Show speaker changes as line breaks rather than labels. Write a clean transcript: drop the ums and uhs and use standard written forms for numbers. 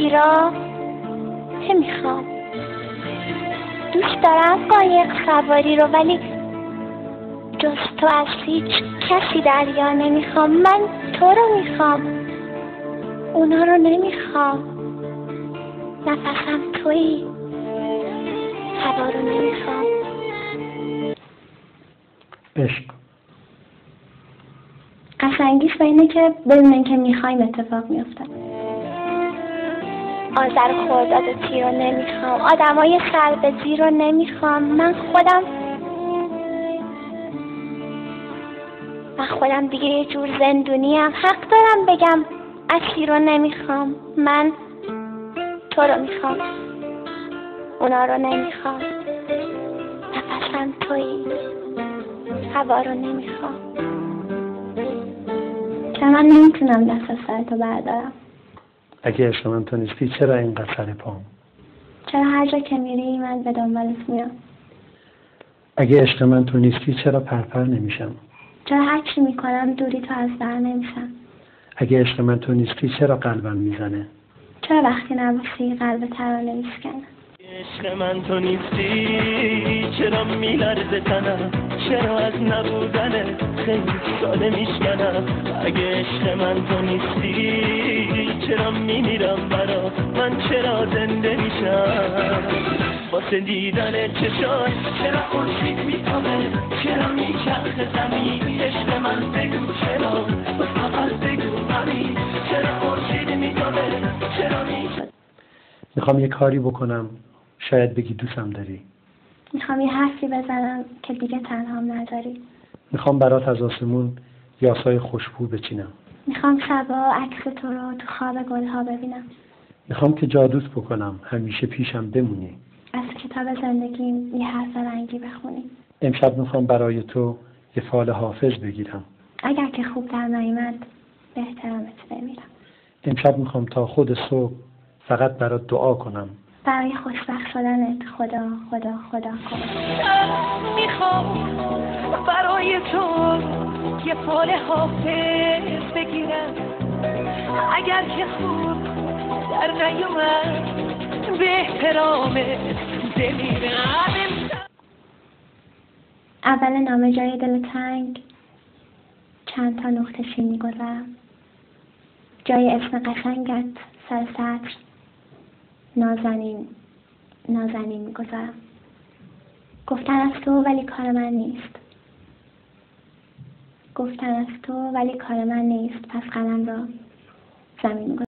ایران نمیخوام. دوست دارم قایق سواری رو، ولی جز تو از هیچ کسی دریا نمیخوام. من تو رو میخوام، اونا رو نمیخوام. نفسم تویی، هوا رو نمیخوام.
عشق
قشنگیش به اینه که بدون اینکه میخوایم اتفاق میفته. آذر و خرداد و تیر رو نمیخوام، آدمای سر به زیر رو نمیخوام. من خودم دیگه یه جور زندونیم. حق دارم بگم اسیر رو نمیخوام. من تو رو میخوام، اونا رو نمیخوام. نفسم تویی، هوا رو نمیخوام. که من نمیتونم دست از سرتو بردارم.
اگه عشق من تو نیستی چرا اینقدر سر پام؟
چرا هر جا که میری من به دنبالت میام؟
اگه عشق من تو نیستی چرا پرپر نمیشم؟
چرا هر چی میکنم دوری تو از بر نمیشم؟
اگه عشق من تو نیستی چرا قلبم میزنه؟
چرا وقتی نباشی قلب ترانه میشکنه؟
عشق من تو نیستی چرا میلرزه تنم؟ چرا از نبودن خیلی ساده میشکنم؟ اگه عشق من تو نیستی چرا میمیرم برا؟ من چرا زنده میشم واسه دیدن چشات؟ چرا خورشید میتابه؟ چرا میچرخه زمین؟ عشق من بگو چرا؟ فقط بگو همین. چرا خورشید میتابه؟ چرا میچرخه؟
میخوام یه کاری بکنم شاید بگی دوستم داری.
میخوام یه حرفی بزنم که دیگه تنهام نداری.
میخوام برات از آسمون یاسای خوشبو بچینم.
میخوام شبا عکس تو رو تو خواب گلها ببینم.
میخوام که جادوت بکنم همیشه پیشم بمونی.
از کتاب زندگیم یه حرف رنگی بخونی.
امشب میخوام برای تو یه فال حافظ بگیرم.
اگر که خوب در نیامد به احترامت بمیرم.
امشب میخوام تا خود صبح فقط برات دعا کنم.
برای خوشبخت شدنت خدا خدا خدا کن.
میخوام برای تو یه فال حافظ بگیرم. اگر که خوب در نیامد به احترامت بمیرم.
اول نامه جای دل تنگ چند تا نقطه چین میگذارم. جای اسم قشنگت سر سطر نازنین میگذارم. گفتن از تو ولی کار من نیست. گفتن از تو ولی کار من نیست. پس قلم را زمین میگذارم.